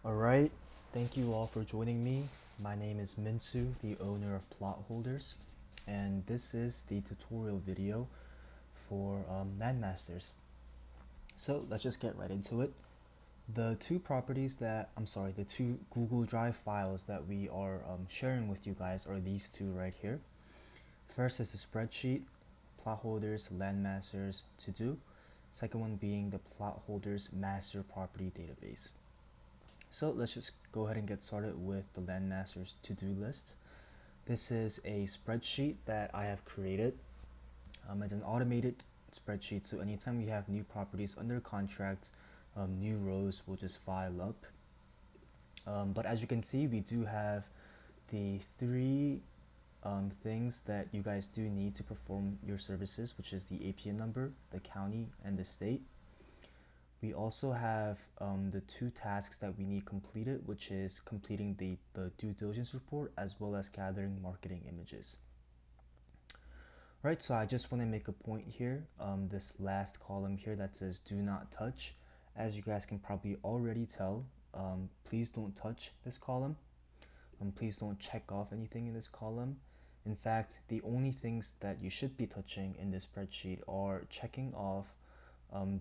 Alright, thank you all for joining me. My name is Minsu, the owner of Plot Holders, and this is the tutorial video for LandMasters. So let's just get right into it. The two Google Drive files that we are sharing with you guys are these two right here. First is the spreadsheet, Plot Holders, LandMasters, to do. Second one being the Plot Holders Master Property Database. So let's just go ahead and get started with the LandMasters to-do list. This is a spreadsheet that I have created. It's an automated spreadsheet, so anytime we have new properties under contract, new rows will just file up. But as you can see, we do have the three things that you guys do need to perform your services, which is the APN number, the county, and the state. We also have the two tasks that we need completed, which is completing the due diligence report as well as gathering marketing images. Right, so I just want to make a point here, this last column here that says do not touch. As you guys can probably already tell, please don't touch this column. Please don't check off anything in this column. In fact, the only things that you should be touching in this spreadsheet are checking off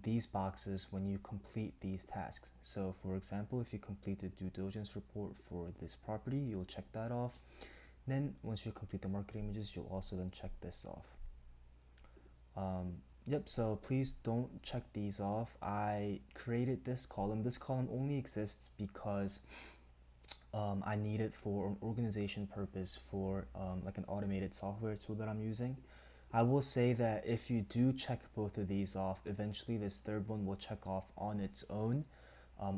these boxes when you complete these tasks. So for example, if you complete the due diligence report for this property, you'll check that off. Then once you complete the marketing images, you'll also then check this off. Yep, so please don't check these off. I created this column. This column only exists because I need it for an organization purpose for like an automated software tool that I'm using. I will say that if you do check both of these off, eventually this third one will check off on its own.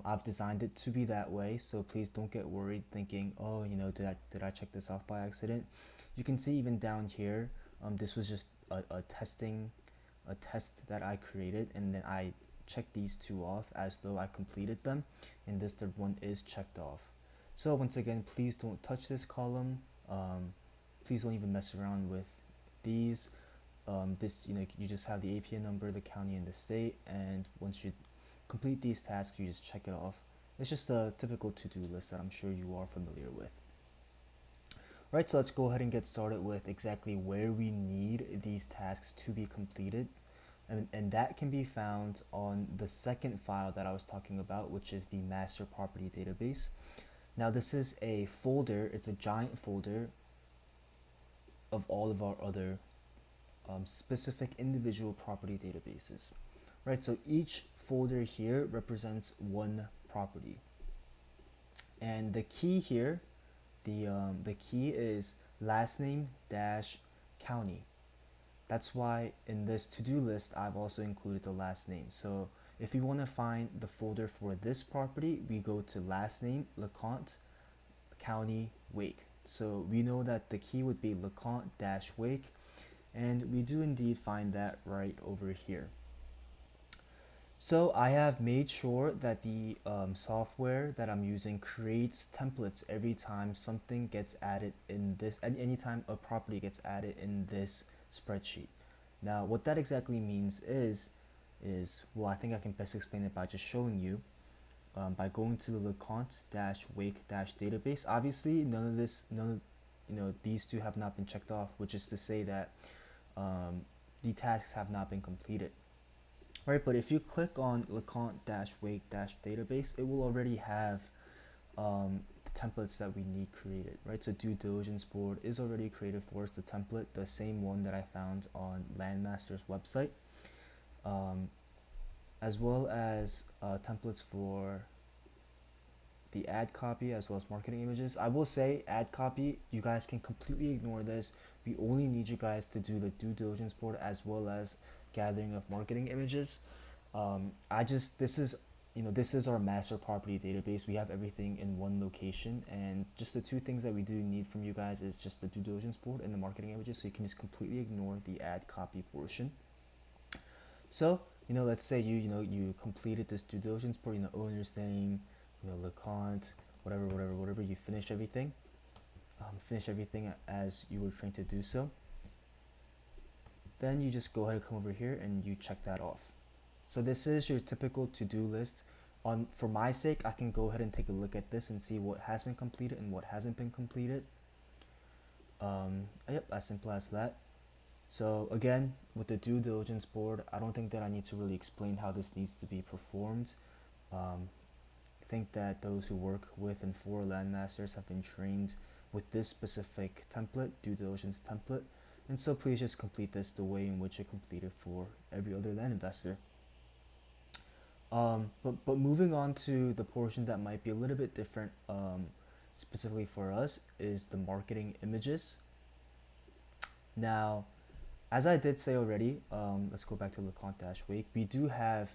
I've designed it to be that way, so please don't get worried thinking, oh, did I check this off by accident? You can see even down here, this was just a test that I created, and then I checked these two off as though I completed them, and this third one is checked off. So once again, please don't touch this column. Please don't even mess around with these. You just have the APN number, the county, and the state, and once you complete these tasks, you just check it off. It's just a typical to-do list that I'm sure you are familiar with. Right, so let's go ahead and get started with exactly where we need these tasks to be completed. And that can be found on the second file that I was talking about, which is the master property database. Now this is a folder, it's a giant folder of all of our other specific individual property databases. Right, so each folder here represents one property. And the key here, the key is last name dash county. That's why in this to-do list, I've also included the last name. So if we want to find the folder for this property, we go to last name, LeConte, county, Wake. So we know that the key would be LeConte-Wake, and we do indeed find that right over here. So I have made sure that the software that I'm using creates templates every time something gets added in this, anytime a property gets added in this spreadsheet. Now what that exactly means is, well, I think I can best explain it by just showing you. By going to the LeConte-Wake-database, obviously these two have not been checked off, which is to say that the tasks have not been completed. Right, but if you click on LeConte-Wake-database, it will already have the templates that we need created, right? So due diligence board is already created for us, the template, the same one that I found on LandMasters website, as well as templates for the ad copy as well as marketing images. I will say ad copy, you guys can completely ignore this. We only need you guys to do the due diligence board as well as gathering of marketing images. This is our master property database. We have everything in one location, and just the two things that we do need from you guys is just the due diligence board and the marketing images, so you can just completely ignore the ad copy portion. So let's say you completed this due diligence board, owner's name, LeConte, whatever, you finish everything as you were trained to do so. Then you just go ahead and come over here and you check that off. So this is your typical to-do list. On for my sake, I can go ahead and take a look at this and see what has been completed and what hasn't been completed. Yep, as simple as that. So again, with the due diligence board, I don't think that I need to really explain how this needs to be performed. I think that those who work with and for LandMasters have been trained with this specific template, due diligence template, and so please just complete this the way in which you complete it for every other land investor. But moving on to the portion that might be a little bit different, specifically for us, is the marketing images. Now, as I did say already, let's go back to LeConte-Wake. We do have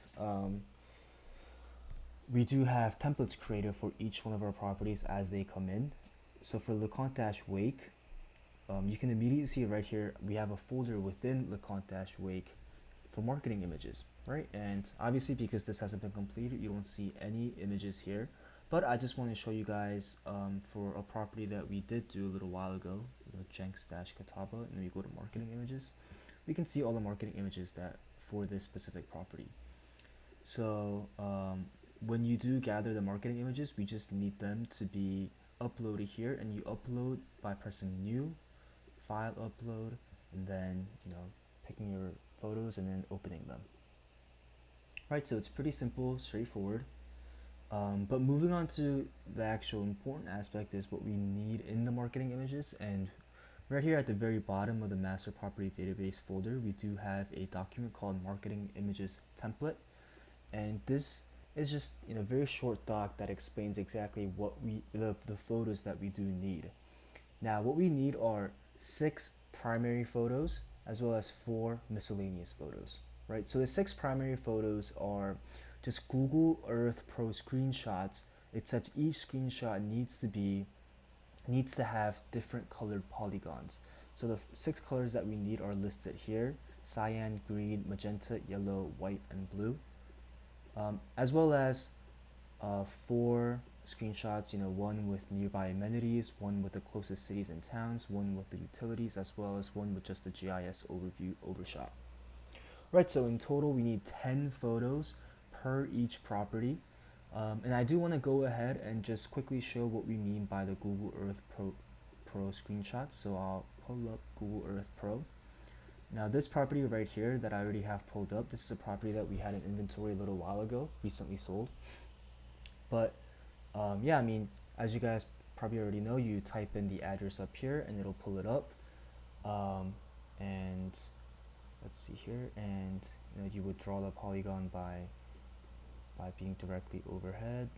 templates created for each one of our properties as they come in. So for LeConte-Wake, you can immediately see right here we have a folder within LeConte-Wake for marketing images, right? And obviously because this hasn't been completed, you don't see any images here. But I just want to show you guys for a property that we did do a little while ago, Jenks-Catawba, and then we go to marketing images. We can see all the marketing images that for this specific property. So when you do gather the marketing images, we just need them to be uploaded here, and you upload by pressing new, file upload, and then picking your photos and then opening them. Right, so it's pretty simple, straightforward. But moving on to the actual important aspect is what we need in the marketing images. And right here at the very bottom of the master property database folder, we do have a document called marketing images template. And this is just a very short doc that explains exactly what the photos that we do need. Now what we need are 6 primary photos as well as 4 miscellaneous photos, right? So the 6 primary photos are just Google Earth Pro screenshots, except each screenshot needs to have different colored polygons. So the 6 colors that we need are listed here: cyan, green, magenta, yellow, white, and blue, as well as 4 screenshots, one with nearby amenities, one with the closest cities and towns, one with the utilities, as well as one with just the GIS overview overshot. Right, so in total we need 10 photos per each property. And I do want to go ahead and just quickly show what we mean by the Google Earth Pro screenshots. So I'll pull up Google Earth Pro. Now this property right here that I already have pulled up, this is a property that we had in inventory a little while ago, recently sold. But yeah, I mean, as you guys probably already know, you type in the address up here and it'll pull it up. And let's see here, and you would draw the polygon by being directly overhead.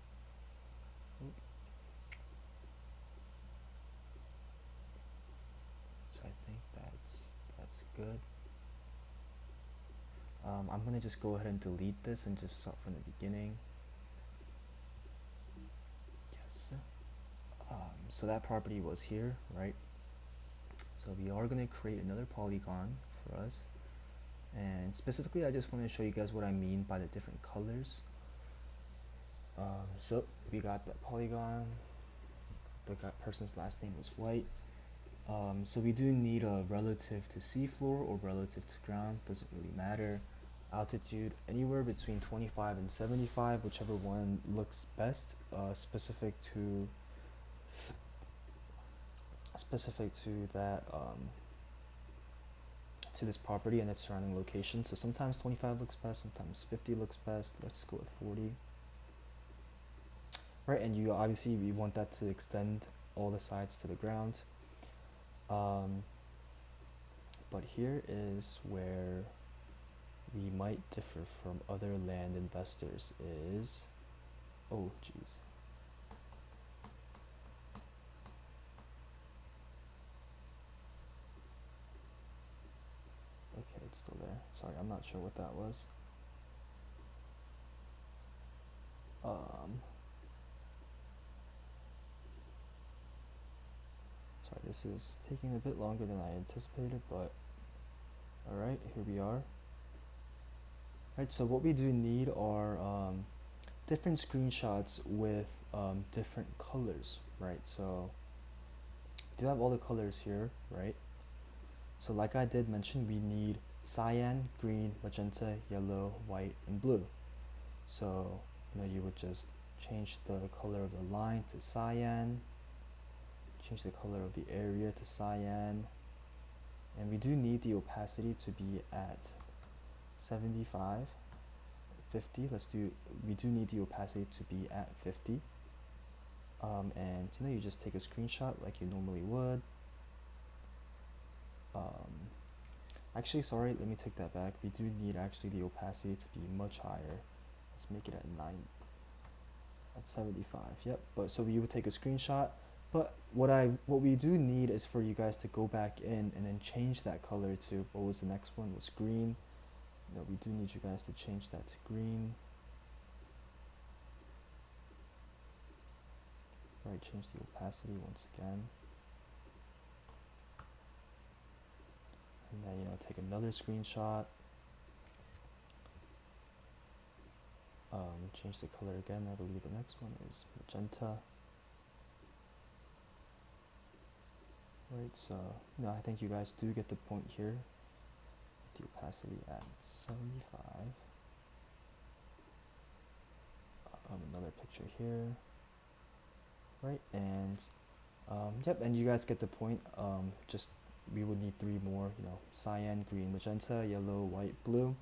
So I think that's good. I'm gonna just go ahead and delete this and just start from the beginning. Yes. So that property was here, right? So we are gonna create another polygon for us, and specifically I just want to show you guys what I mean by the different colors. So we got the polygon, the person's last name was white. So we do need a relative to seafloor or relative to ground, doesn't really matter. Altitude anywhere between 25 and 75, whichever one looks best, specific to that to this property and its surrounding location. So sometimes 25 looks best, sometimes 50 looks best. Let's go with 40. Right, and you obviously we want that to extend all the sides to the ground. But here is where we might differ from other land investors is, oh geez. Okay, it's still there. Sorry, I'm not sure what that was. Sorry, this is taking a bit longer than I anticipated, but alright, here we are. Right, so what we do need are different screenshots with different colors, right? So we do have all the colors here, right? So like I did mention, we need cyan, green, magenta, yellow, white, and blue. So you would just change the color of the line to cyan, change the color of the area to cyan, and we do need the opacity to be at 75, 50. We do need the opacity to be at 50. And you just take a screenshot like you normally would. Actually, sorry, let me take that back. We do need actually the opacity to be much higher. Let's make it at 9, at 75. Yep. But so we would take a screenshot. But what we do need is for you guys to go back in and then change that color to, what was the next one? Was green. We do need you guys to change that to green. Right, change the opacity once again. And then take another screenshot. Change the color again. I believe the next one is magenta. Right, so I think you guys do get the point here. The opacity at 75. Another picture here. Right, and yep, and you guys get the point. Just we would need 3 more, cyan, green, magenta, yellow, white, blue.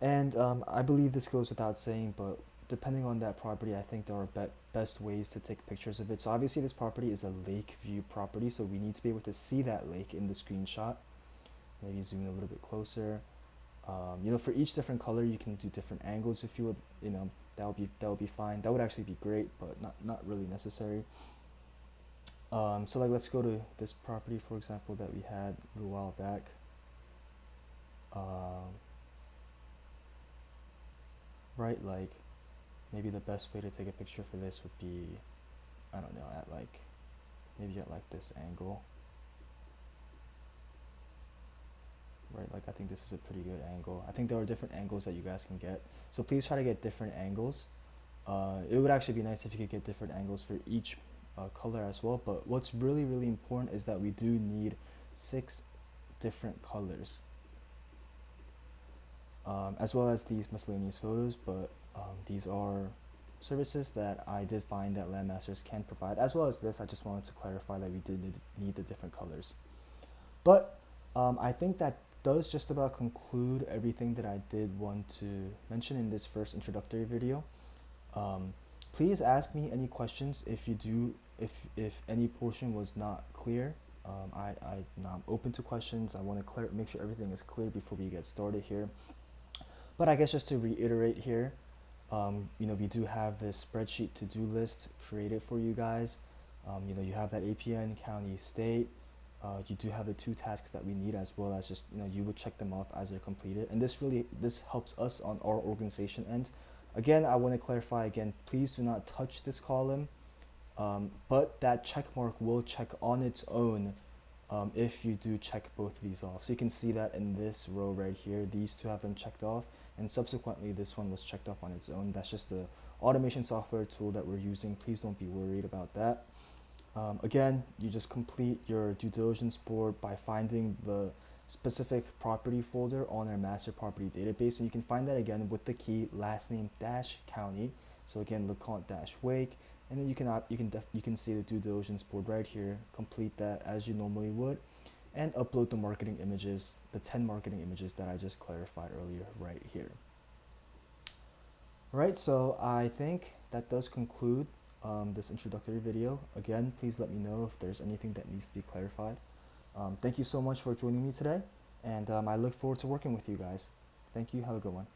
And I believe this goes without saying, but depending on that property, I think there are best ways to take pictures of it. So obviously this property is a lake view property, so we need to be able to see that lake in the screenshot. Maybe zoom in a little bit closer. For each different color, you can do different angles if you would, that would be fine. That would actually be great, but not really necessary. So like let's go to this property, for example, that we had a little while back. Right, like maybe the best way to take a picture for this would be, I don't know, maybe at like this angle. Right, like I think this is a pretty good angle. I think there are different angles that you guys can get, so please try to get different angles. It would actually be nice if you could get different angles for each color as well, but what's really important is that we do need 6 different colors, as well as these miscellaneous photos, but these are services that I did find that LandMasters can provide, as well as this. I just wanted to clarify that we did need the different colors. But I think that does just about conclude everything that I did want to mention in this first introductory video. Please ask me any questions if you do, if any portion was not clear. I'm open to questions. I want to make sure everything is clear before we get started here. But I guess just to reiterate here, we do have this spreadsheet to-do list created for you guys. You have that APN, county, state. You do have the 2 tasks that we need, as well as just, you would check them off as they're completed. And this helps us on our organization end. Again, I want to clarify again, please do not touch this column, but that check mark will check on its own if you do check both of these off. So you can see that in this row right here, these 2 have been checked off, and subsequently this one was checked off on its own. That's just the automation software tool that we're using. Please don't be worried about that. Again, you just complete your due diligence board by finding the specific property folder on our master property database, and you can find that again with the key last name dash county. So again, LeConte dash Wake, and then you can see the due diligence board right here. Complete that as you normally would, and upload the marketing images, the 10 marketing images that I just clarified earlier right here. Right, so I think that does conclude this introductory video. Again, please let me know if there's anything that needs to be clarified. Thank you so much for joining me today, and I look forward to working with you guys. Thank you. Have a good one.